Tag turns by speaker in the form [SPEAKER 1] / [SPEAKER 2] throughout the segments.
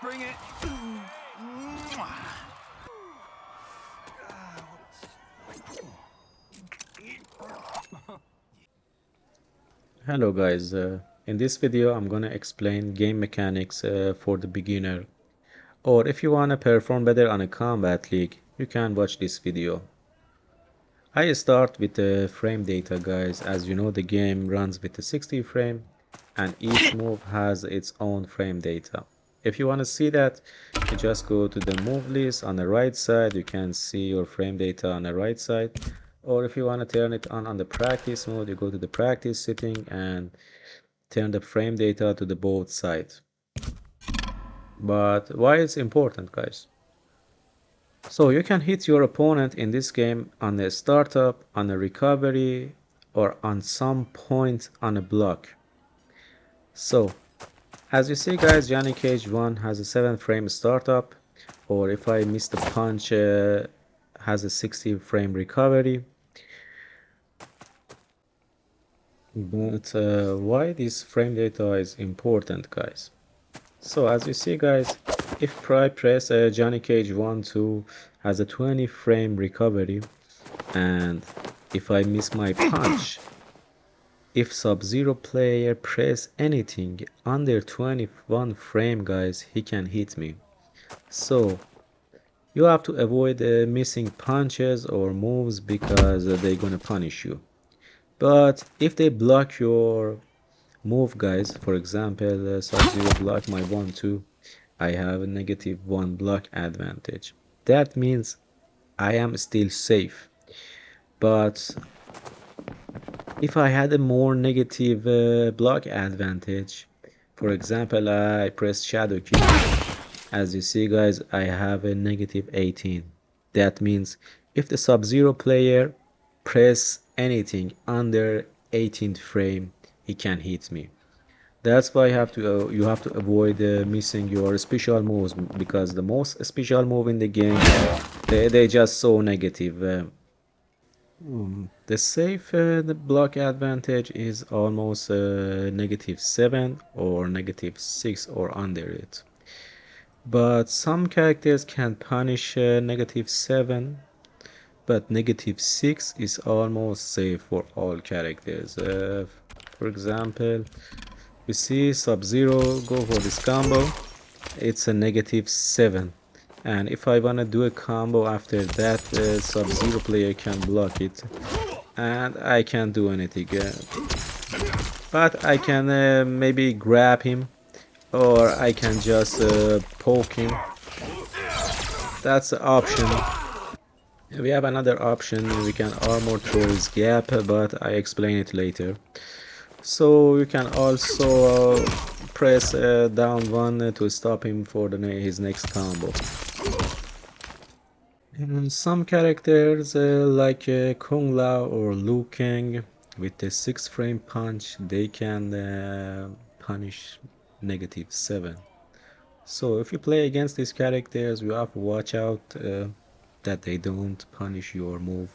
[SPEAKER 1] Bring it.
[SPEAKER 2] Hello guys, in this video I'm gonna explain game mechanics for the beginner, or if you wanna perform better on a combat league, you can watch this video. I start with the frame data guys. As you know, the game runs with the 60 frame and each move has its own frame data. If you wanna see that, you just go to the move list on the right side. You can see your frame data on the right side, or if you wanna turn it on the practice mode, you go to the practice setting and turn the frame data to the both sides. But why it's important, guys? So you can hit your opponent in this game on a startup, on a recovery, or on some point on a block. So as you see guys, Johnny Cage 1 has a 7 frame startup, or if I miss the punch, has a 60 frame recovery. But why this frame data is important, guys? So as you see guys, if I press Johnny Cage 1 2 has a 20 frame recovery, and if I miss my punch, if Sub-Zero player press anything under 21 frame guys, he can hit me. So you have to avoid missing punches or moves because they're gonna punish you. But if they block your move guys, for example, Sub-Zero block my 1-2, I have a -1 block advantage. That means I am still safe. But if I had a more negative block advantage, for example, I press Shadow Key. As you see guys, I have a -18. That means if the Sub-Zero player press anything under 18th frame, he can hit me. That's why you have to avoid missing your special moves, because the most special move in the game, they just so negative. The safe the block advantage is almost -7 or -6 or under it. But some characters can punish -7, but -6 is almost safe for all characters. For example, you see Sub-Zero go for this combo, it's a -7, and if I wanna do a combo after that, Sub-Zero player can block it and I can't do anything, but I can maybe grab him, or I can just poke him. That's the option. We have another option, we can armor through his gap, but I explain it later. So you can also press down 1 to stop him for his next combo. And some characters like Kung Lao or Liu Kang, with the 6 frame punch, they can punish -7. So if you play against these characters, you have to watch out that they don't punish your move.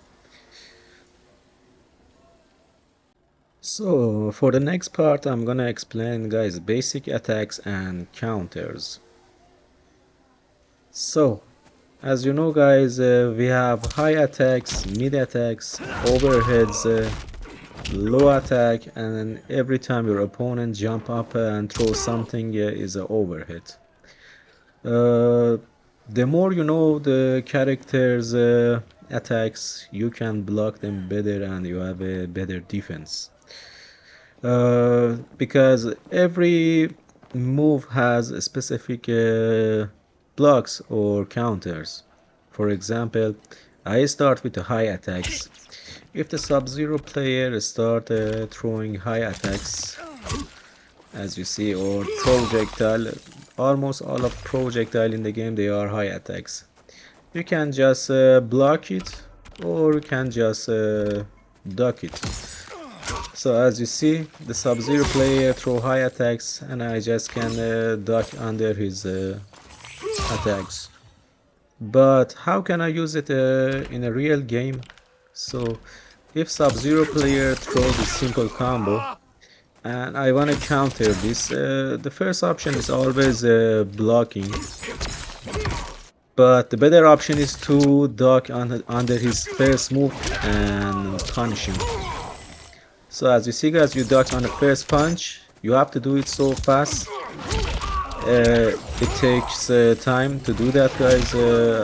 [SPEAKER 2] So for the next part, I'm gonna explain guys basic attacks and counters. So as you know guys, we have high attacks, mid attacks, overheads, low attack, and every time your opponent jump up and throw something is an overhead. The more you know the characters attacks, you can block them better and you have a better defense. Because every move has a specific blocks or counters. For example, I start with the high attacks. If the Sub-Zero player start throwing high attacks, as you see, or projectile, almost all of projectile in the game, they are high attacks. You can just block it, or you can just duck it. So as you see, the Sub-Zero player throw high attacks and I just can duck under his attacks. But how can I use it in a real game? So if Sub-Zero player throws a simple combo, and I want to counter this. The first option is always blocking, but the better option is to duck under his first move and punish him. So as you see guys, you duck on the first punch. You have to do it so fast. It takes time to do that guys.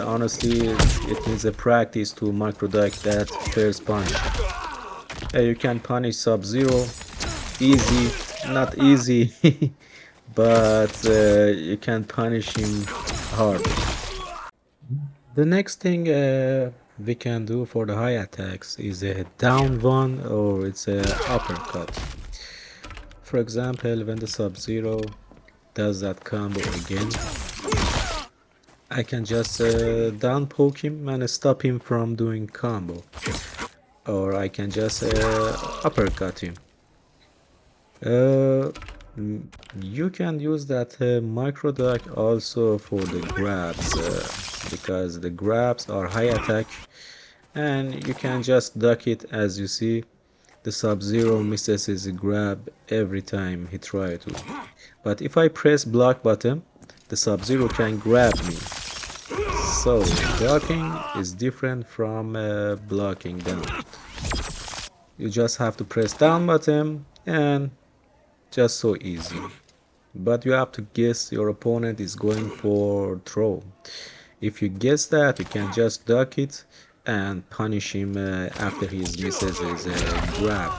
[SPEAKER 2] Honestly, it needs a practice to micro duck that first punch. You can punish Sub-Zero easy, not easy, but you can punish him hard. The next thing we can do for the high attacks is a down one or it's a uppercut. For example, when the Sub-Zero does that combo again, I can just down poke him and stop him from doing combo, or I can just uppercut him. You can use that micro duck also for the grabs, because the grabs are high attack and you can just duck it. As you see, the Sub-Zero misses his grab every time he tries to. But if I press block button, the Sub-Zero can grab me. So ducking is different from blocking down. You just have to press down button and just so easy. But you have to guess your opponent is going for throw. If you guess that, you can just duck it and punish him after he misses his grab.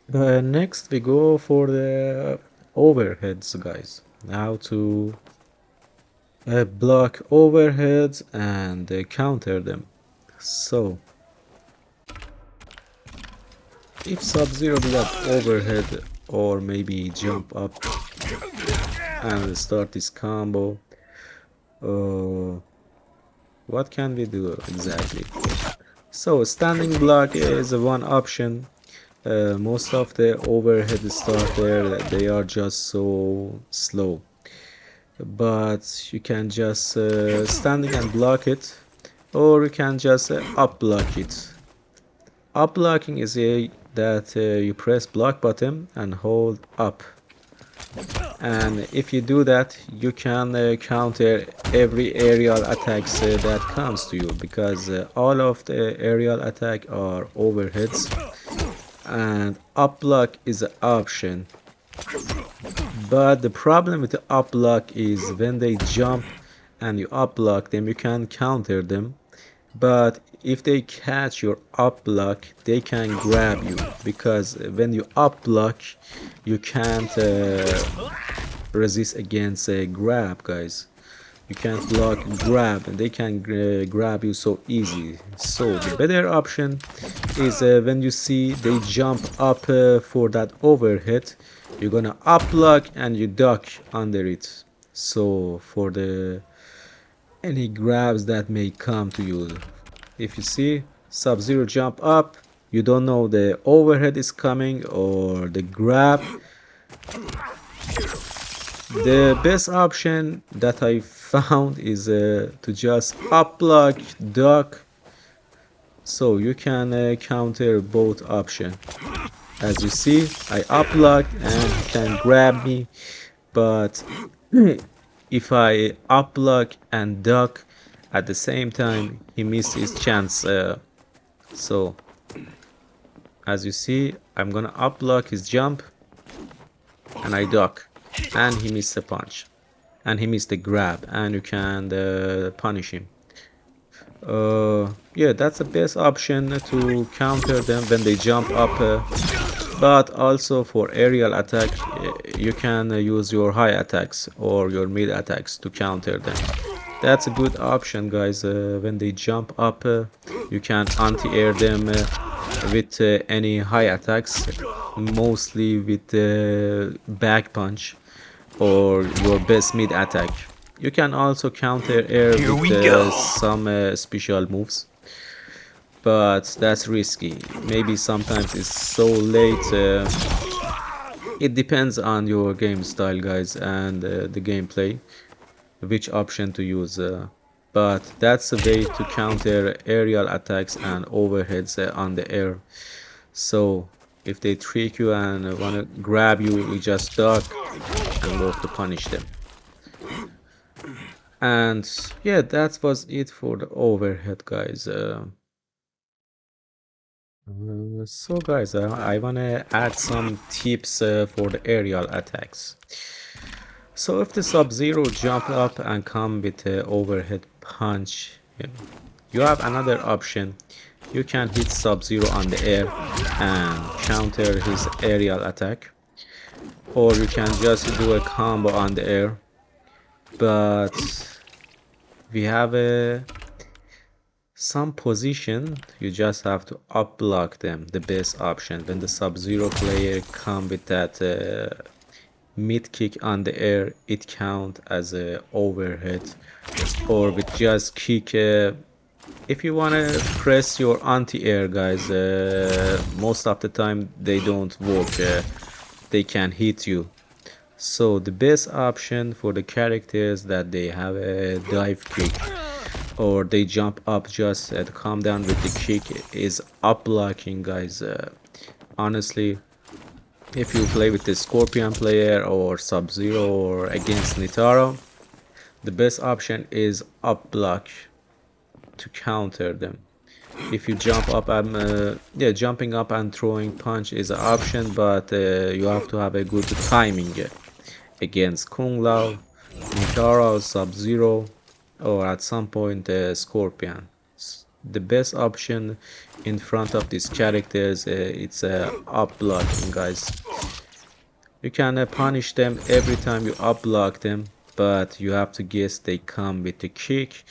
[SPEAKER 2] Next we go for the overheads guys. How to block overheads and counter them. So if Sub-Zero do that overhead or maybe jump up and start this combo, what can we do exactly? So standing block is one option. Most of the overhead starter, they are just so slow, but you can just standing and block it, or you can just up block it. Up blocking is that you press block button and hold up, and if you do that you can counter every aerial attacks that comes to you, because all of the aerial attack are overheads, and up block is an option. But the problem with the up block is when they jump and you up block them, you can counter them, but if they catch your up block they can grab you, because when you up block you can't resist against a grab guys. You can't block grab and they can grab you so easy. So the better option is when you see they jump up for that overhead, you're gonna up block and you duck under it. So for the any grabs that may come to you, if you see Sub-Zero jump up, you don't know the overhead is coming or the grab. The best option that I found is to just up block, duck, so you can counter both options. As you see, I up block and he can grab me, but if I up block and duck at the same time, he missed his chance. So as you see, I'm gonna up block his jump and I duck, and he missed a punch and he missed the grab, and you can punish him. Yeah, that's the best option to counter them when they jump up, but also for aerial attack you can use your high attacks or your mid attacks to counter them. That's a good option guys. When they jump up, you can anti-air them with any high attacks, mostly with back punch or your best mid attack. You can also counter air with some special moves, but that's risky. Maybe sometimes it's so late. It depends on your game style guys and the gameplay, which option to use, but that's a way to counter aerial attacks and overheads on the air. So If they trick you and want to grab you, you just duck and go to punish them. And yeah, that was it for the overhead, guys. So guys, I wanna add some tips for the aerial attacks. So if the Sub-Zero jump up and come with a overhead punch, you have another option. You can hit Sub-Zero on the air and counter his aerial attack, or you can just do a combo on the air. But we have some position you just have to up block them, the best option. When the Sub-Zero player come with that mid kick on the air, it count as a overhead, or with just kick. If you want to press your anti-air, guys, most of the time they don't work. They can hit you. So the best option for the characters that they have a dive kick, or they jump up just to come down with the kick, is up blocking, guys. Honestly, if you play with the Scorpion player or Sub-Zero or against Nitaro, the best option is up block to counter them. If you jump up and yeah, jumping up and throwing punch is an option, but you have to have a good timing against Kung Lao, Nitaro, Sub-Zero, or at some point Scorpion. The best option in front of these characters, it's up blocking, guys. You can punish them every time you up block them, but you have to guess they come with a kick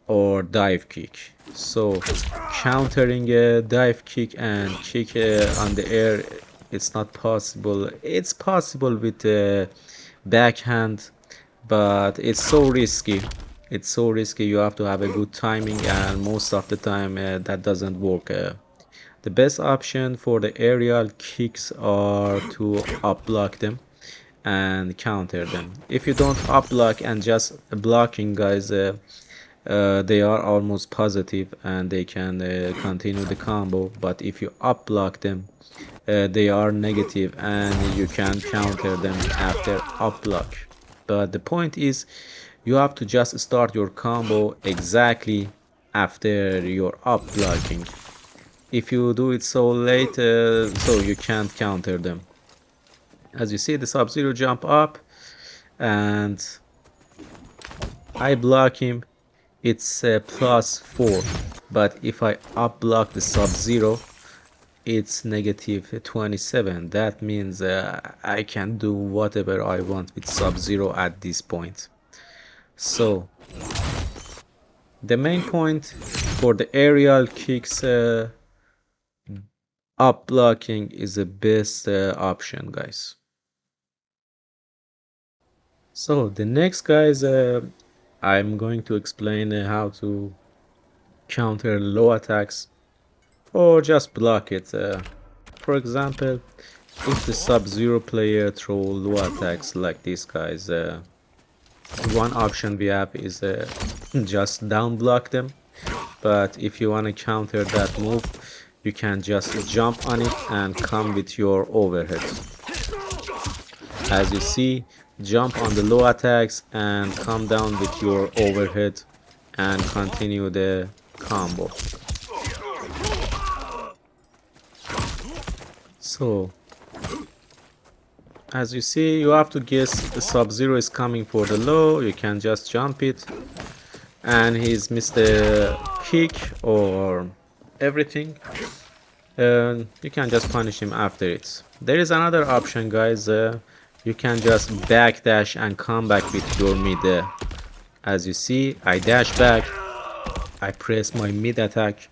[SPEAKER 2] or dive kick. So countering a dive kick and kick on the air, it's not possible. It's possible with a backhand, but it's so risky. It's so risky. You have to have a good timing, and most of the time that doesn't work. The best option for the aerial kicks are to up block them and counter them. If you don't up block and just blocking, guys, they are almost positive and they can continue the combo. But if you up block them, they are negative and you can counter them after up block. But the point is, you have to just start your combo exactly after your up blocking. If you do it so late, so you can't counter them. As you see, the Sub-Zero jump up and I block him. It's +4, but if I up block the Sub-Zero, it's -27. That means I can do whatever I want with Sub-Zero at this point. So the main point for the aerial kicks, up blocking is the best option, guys. So the next, guys, I'm going to explain how to counter low attacks or just block it. For example, if the Sub-Zero player throw low attacks like this, guys, one option we have is just down block them. But if you want to counter that move, you can just jump on it and come with your overhead. As you see, jump on the low attacks and come down with your overhead and continue the combo. So as you see, you have to guess the Sub-Zero is coming for the low. You can just jump it and he's missed the kick or everything, and you can just punish him after it. There is another option, guys. You can just backdash and come back with your mid. As you see, I dash back, I press my mid attack,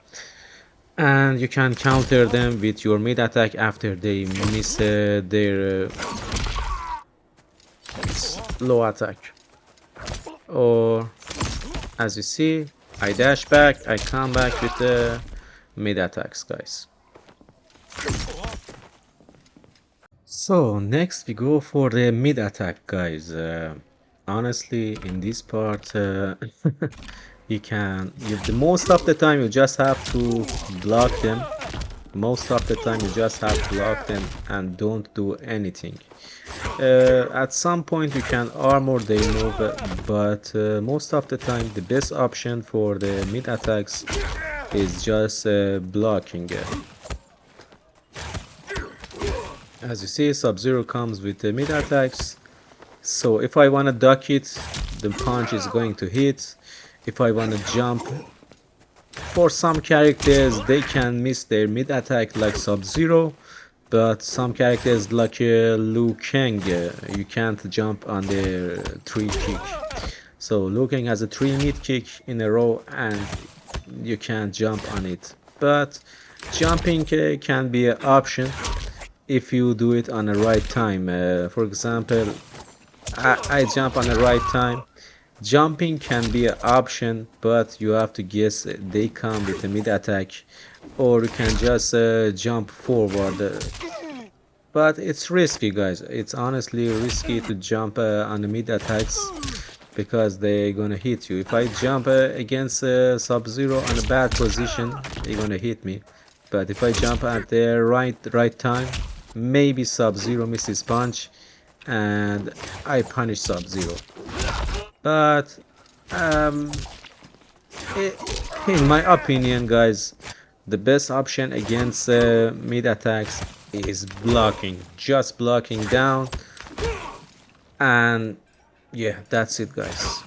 [SPEAKER 2] and you can counter them with your mid attack after they miss their low attack. Or as you see, I dash back, I come back with the mid attacks, guys. So next we go for the mid attack, guys. Honestly, in this part, most of the time you just have to block them Most of the time you just have to block them and don't do anything. At some point you can armor their move, but most of the time the best option for the mid attacks is just blocking. As you see, Sub-Zero comes with the mid attacks. So if I want to duck it, the punch is going to hit. If I want to jump, for some characters they can miss their mid attack like Sub-Zero, but some characters like Liu Kang, you can't jump on their 3 kick. So Liu Kang has a 3 mid kick in a row and you can't jump on it. But jumping can be an option if you do it on the right time. For example, I jump on the right time. Jumping can be an option, but you have to guess they come with a mid attack, or you can just jump forward. But it's risky, guys. It's honestly risky to jump on the mid attacks because they're gonna hit you. If I jump against Sub-Zero on a bad position, they're gonna hit me. But if I jump at the right time, maybe Sub-Zero misses punch and I punish Sub-Zero. But in my opinion, guys, the best option against mid attacks is blocking, just blocking down, and yeah, that's it, guys.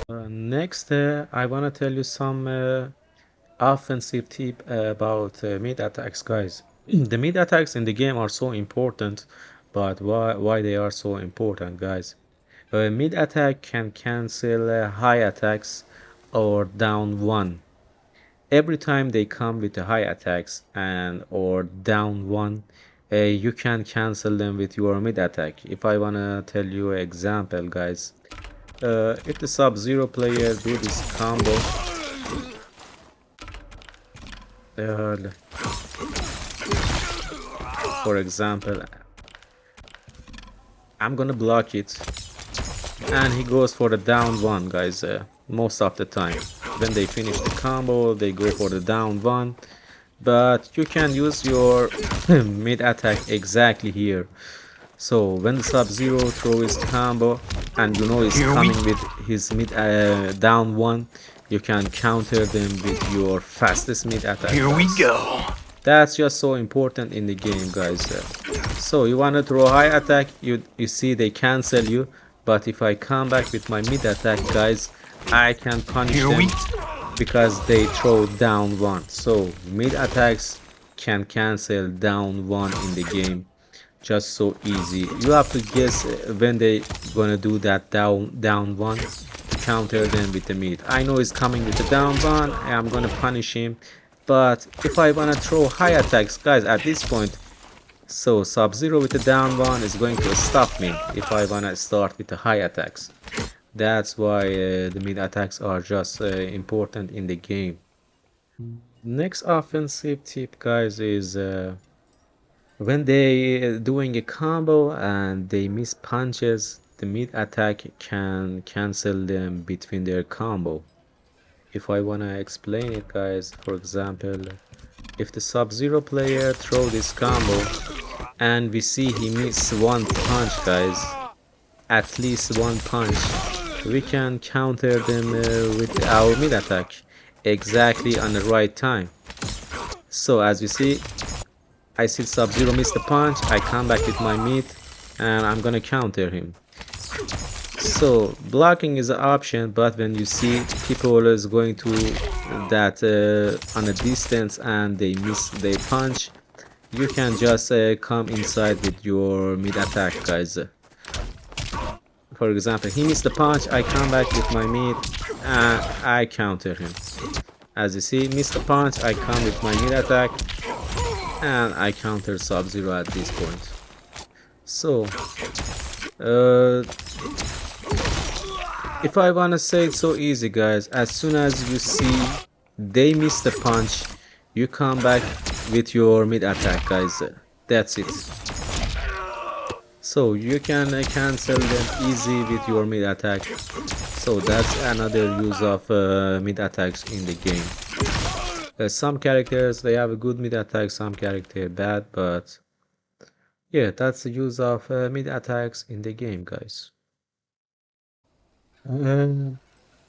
[SPEAKER 2] Next, I want to tell you some offensive tip about mid attacks, guys. The mid attacks in the game are so important, but why they are so important, guys? Mid attack can cancel high attacks or down one. Every time they come with the high attacks and or down one, you can cancel them with your mid attack. If I wanna tell you an example, guys, if the Sub-Zero player do this combo, for example, I'm gonna block it and he goes for the down one, guys. Most of the time when they finish the combo they go for the down one, but you can use your mid attack exactly here. So when the Sub-Zero throw his combo and you know he's coming with his mid down one, you can counter them with your fastest mid attack.
[SPEAKER 1] Here we go.
[SPEAKER 2] That's just so important in the game, guys. So you want to throw high attack, you see they cancel you, but if I come back with my mid attack, guys, I can punish them because they throw down one. So mid attacks can cancel down one in the game, just so easy. You have to guess when they gonna do that down one to counter them with the mid. I know he's coming with the down one, I'm gonna punish him, but if I wanna throw high attacks, guys, at this point, so Sub-Zero with the down one is going to stop me if I wanna start with the high attacks. That's why the mid attacks are just important in the game. Next offensive tip, guys, is when they doing a combo and they miss punches, the mid attack can cancel them between their combo. If I wanna explain it, guys, for example, if the Sub-Zero player throw this combo and we see he miss one punch, guys, at least one punch, we can counter them with our mid attack exactly on the right time. So as you see, I see Sub-Zero miss the punch, I come back with my mid and I'm gonna counter him. So blocking is an option, but when you see people is going to that on a distance and they miss their punch, you can just come inside with your mid attack, guys. For example, he missed the punch, I come back with my mid and I counter him. As you see, missed the punch, I come with my mid attack and I counter Sub-Zero at this point. So if I wanna say it so easy, guys, as soon as you see they miss the punch, you come back with your mid attack, guys. That's it. So you can cancel them easy with your mid attack. So that's another use of mid attacks in the game. Some characters they have a good mid attack, some character bad, but yeah, that's the use of mid attacks in the game, guys. Uh,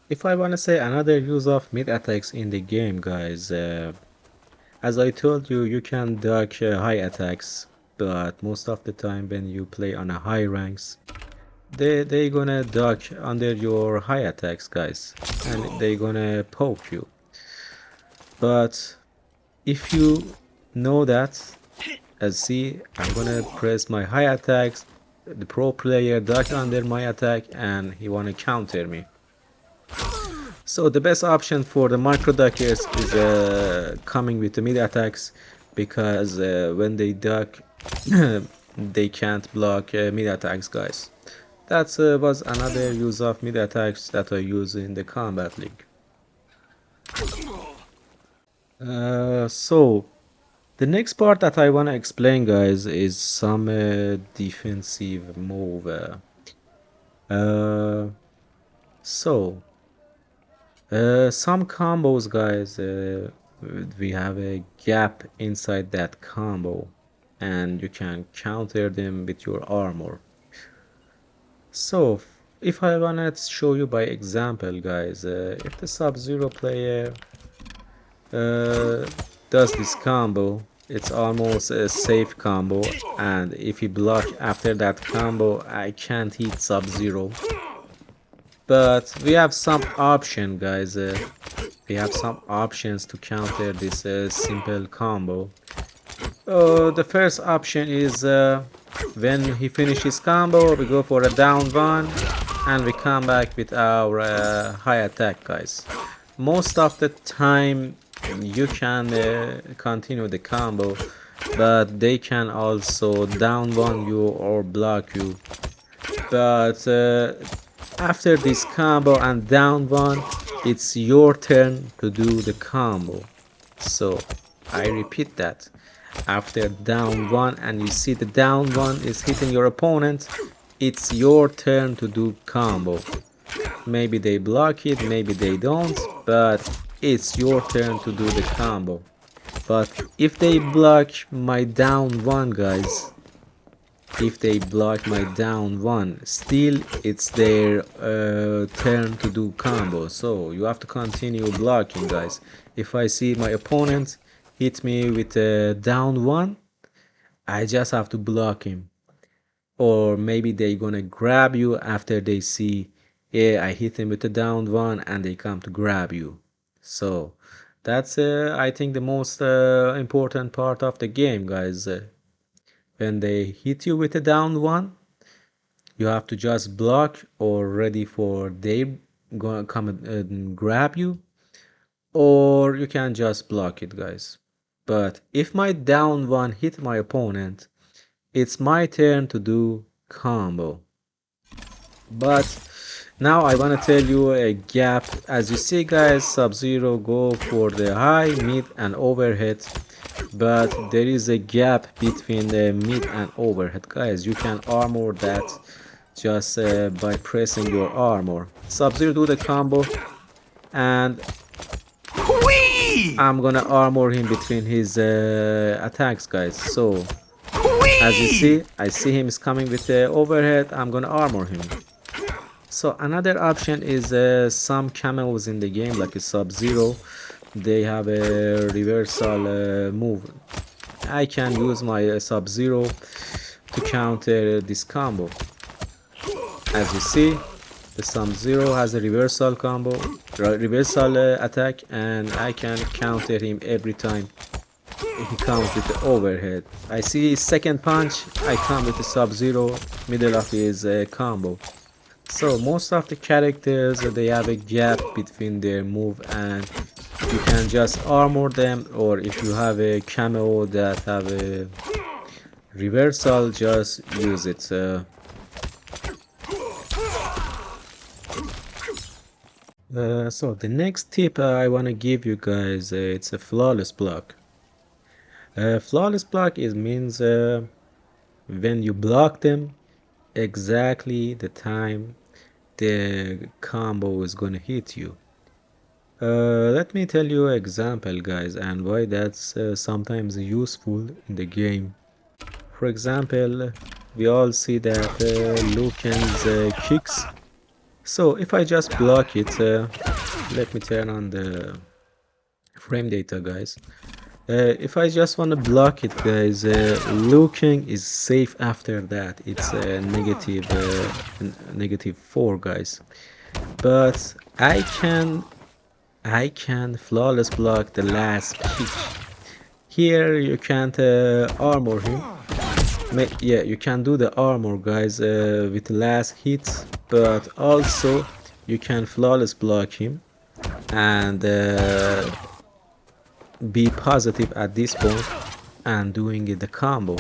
[SPEAKER 2] if I want to say another use of mid attacks in the game, guys, as I told you, you can duck high attacks, but most of the time when you play on a high ranks, they gonna duck under your high attacks, guys, and they gonna poke you. But if you know that, as see, I'm gonna press my high attacks, the pro player duck under my attack, and he wanna counter me. So the best option for the micro duckers is coming with the mid attacks, because when they duck, they can't block mid attacks, guys. That was another use of mid attacks that I use in the combat league. So the next part that I want to explain, guys, is some defensive move. Uh, so some combos, guys, we have a gap inside that combo, and you can counter them with your armor. So if I wanna show you by example, guys, if the Sub-Zero player uh, does this combo, it's almost a safe combo, and if he block after that combo, I can't hit Sub-Zero. But we have some option, guys. We have some options to counter this simple combo. The first option is when he finishes combo, we go for a down one, and we come back with our high attack, guys. Most of the time you can continue the combo, but they can also down one you or block you. But after this combo and down one, it's your turn to do the combo. So I repeat that. After down one and you see the down one is hitting your opponent, it's your turn to do combo. Maybe they block it, maybe they don't, but it's your turn to do the combo. But if they block my down one, guys, if they block my down one, still it's their turn to do combo. So you have to continue blocking, guys. If I see my opponent hit me with a down one, I just have to block him. Or maybe they gonna grab you after they see, yeah, I hit him with a down one, and they come to grab you. So that's I think the most important part of the game, guys. When they hit you with a down one, you have to just block or ready for they gonna come and grab you, or you can just block it, guys. But if my down one hit my opponent, it's my turn to do combo. But now I want to tell you a gap. As you see, guys, Sub-Zero go for the high, mid and overhead, but there is a gap between the mid and overhead, guys. You can armor that just by pressing your armor. Sub-Zero do the combo, and I'm gonna armor him between his attacks, guys. So as you see, I see him is coming with the overhead, I'm gonna armor him. So another option is some cameos in the game, like a Sub-Zero. They have a reversal move. I can use my Sub-Zero to counter this combo. As you see, the Sub-Zero has a reversal combo, reversal attack, and I can counter him every time he comes with the overhead. I see his second punch, I come with the Sub-Zero, middle of his combo. So most of the characters, they have a gap between their move, and you can just armor them, or if you have a camo that have a reversal, just use it. So the next tip I want to give you guys, it's a flawless block. Flawless block is means when you block them exactly the time the combo is gonna hit you. Let me tell you an example, guys, and why that's sometimes useful in the game. For example, we all see that Liu Kang's kicks. So if I just block it, let me turn on the frame data, guys. If I just want to block it, guys, Liu Kang is safe after that. It's negative 4, guys. But I can flawless block the last kick. Here you can't armor him. Yeah, you can do the armor, guys, with the last hit, but also you can flawless block him and be positive at this point and doing the combo.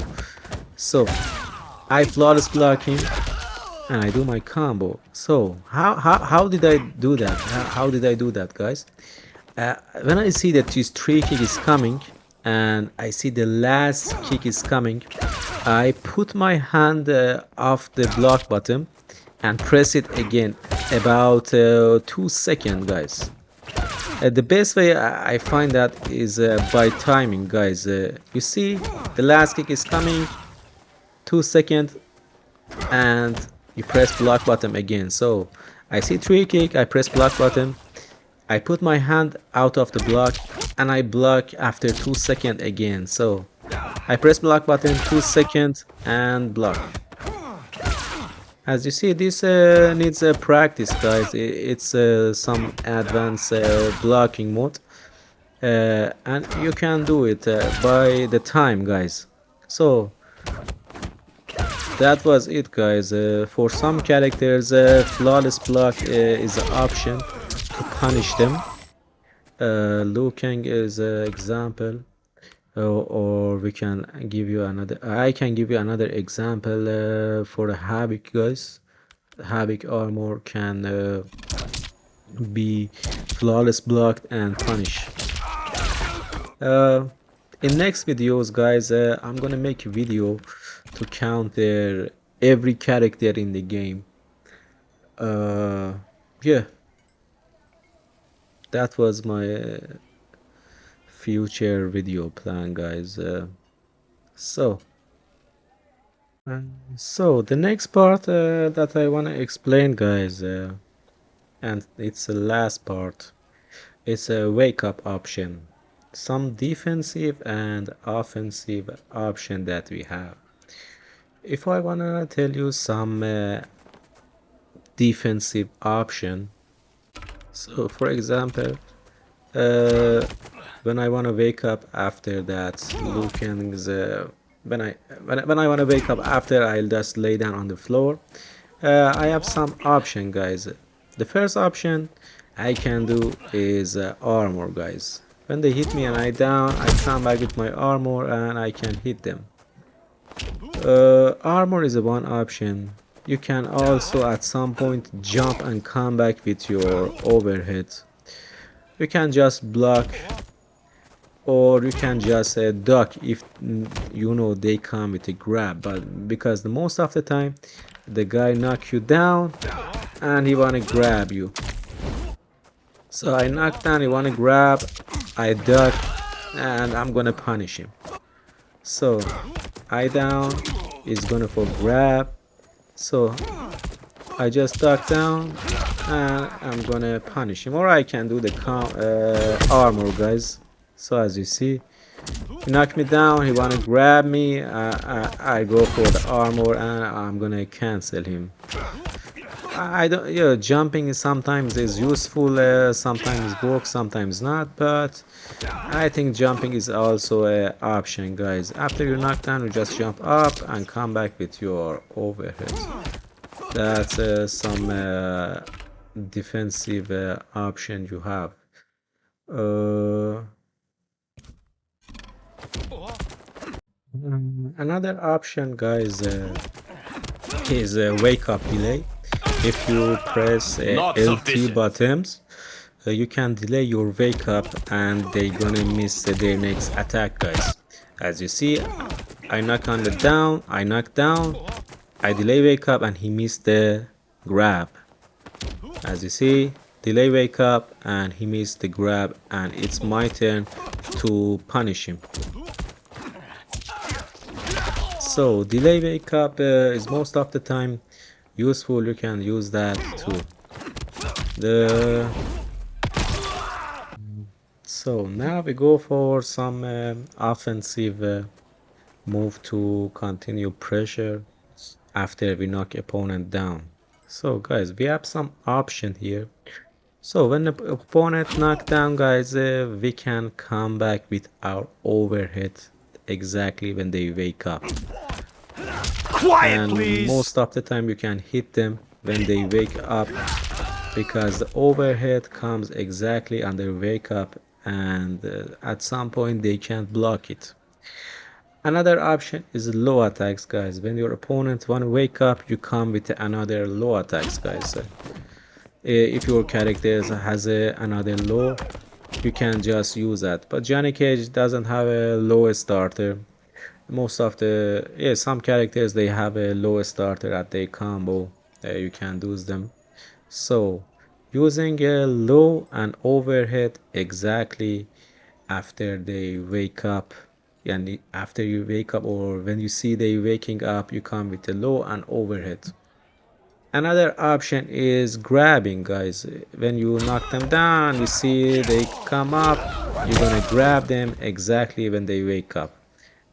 [SPEAKER 2] So I flawless block him and I do my combo. So how did I do that? How did I do that, guys? When I see that his 3 kick is coming and I see the last kick is coming, I put my hand off the block button and press it again about 2 seconds, guys. The best way I find that is by timing, guys. You see the last kick is coming, 2 seconds, and you press block button again. So I see 3 kick, I press block button, I put my hand out of the block and I block after 2 seconds again. So I press block button, 2 seconds, and block. As you see, this needs practice, guys. It's some advanced blocking mode, and you can do it by the time, guys. So that was it, guys. For some characters, flawless block is an option to punish them. Liu Kang is an example. Or we can give you another. I can give you another example for a Havoc, guys. Havoc armor can be flawless blocked and punish. In next videos, guys, I'm gonna make a video to counter every character in the game. Yeah, that was my future video plan, guys. So the next part that I want to explain, guys, and it's the last part, it's a wake up option, some defensive and offensive option that we have. If I want to tell you some defensive option, so for example, when I want to wake up after that Liu Kang's when I want to wake up after, I'll just lay down on the floor. I have some option, guys. The first option I can do is armor, guys. When they hit me and I down, I come back with my armor and I can hit them. Armor is one option. You can also at some point jump and come back with your overhead. You can just block, or you can just duck if you know they come with a grab, but because the most of the time the guy knock you down and he wanna grab you. So I knock down, he wanna grab, I duck, and I'm gonna punish him. So I down is gonna for grab, so I just duck down and I'm gonna punish him, or I can do the armor, guys. So as you see, he knocked me down, he wanna grab me, I go for the armor and I'm gonna cancel him. I don't, yeah, jumping sometimes is useful, sometimes works, sometimes not, but I think jumping is also an option, guys. After you knock down, you just jump up and come back with your overhead. That's some defensive option you have. Another option, guys, is wake up delay. If you press LT buttons, you can delay your wake up and they're gonna miss their next attack, guys. As you see, I knock on the down, I knock down, I delay wake up and he missed the grab. As you see, delay wake up and he missed the grab, and it's my turn to punish him. So delay wake up is most of the time useful. You can use that too. So now we go for some offensive move to continue pressure after we knock opponent down. So guys, we have some option here. So when the opponent knocked down, guys, we can come back with our overhead exactly when they wake up.
[SPEAKER 1] Quiet,
[SPEAKER 2] And
[SPEAKER 1] please.
[SPEAKER 2] most of the time you can hit them when they wake up, because the overhead comes exactly on their wake up, and at some point they can't block it. Another option is low attacks, guys. When your opponent want to wake up, you come with another low attacks, guys. If your character has another low, you can just use that. But Johnny Cage doesn't have a low starter. Most of the some characters they have a low starter at their combo. You can use them. So using a low and overhead exactly after they wake up, and after you wake up or when you see they waking up, you come with a low and overhead. Another option is grabbing, guys. When you knock them down, you see they come up, you're gonna grab them exactly when they wake up.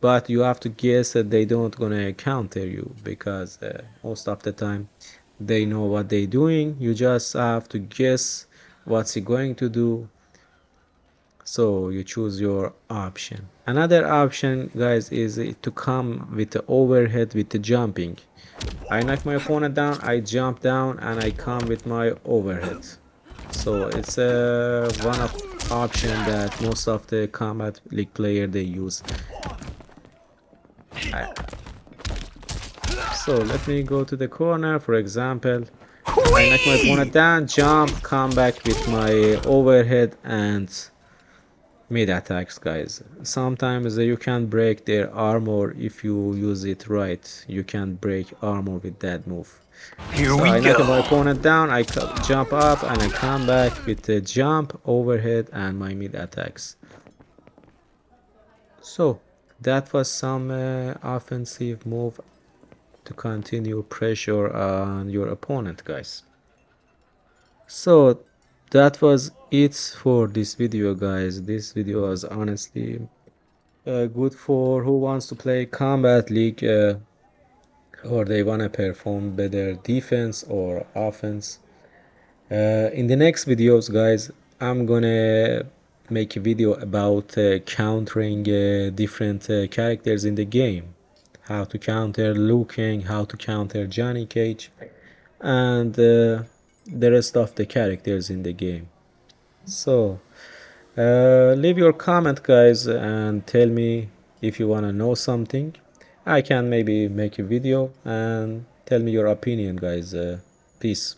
[SPEAKER 2] But you have to guess that they don't gonna counter you, because most of the time they know what they're doing. You just have to guess what's he going to do. So you choose your option. Another option, guys, is to come with the overhead with the jumping. I knock my opponent down, I jump down, and I come with my overhead. So it's one of option that most of the Combat League player they use. So let me go to the corner, for example. I knock my opponent down, jump, come back with my overhead and mid attacks, guys. Sometimes you can break their armor if you use it right. You can break armor with that move.
[SPEAKER 1] Here
[SPEAKER 2] So
[SPEAKER 1] we
[SPEAKER 2] I knock my
[SPEAKER 1] go.
[SPEAKER 2] opponent down, I jump up, and I come back with the jump, overhead, and my mid attacks. So that was some offensive move to continue pressure on your opponent, guys. So that was it for this video, guys. This video was honestly good for who wants to play Combat League, or they want to perform better defense or offense. In the next videos, guys, I'm gonna make a video about countering different characters in the game, how to counter Liu Kang, how to counter Johnny Cage, and the rest of the characters in the game. So leave your comment, guys, and tell me if you want to know something. I can maybe make a video and tell me your opinion, guys. Peace.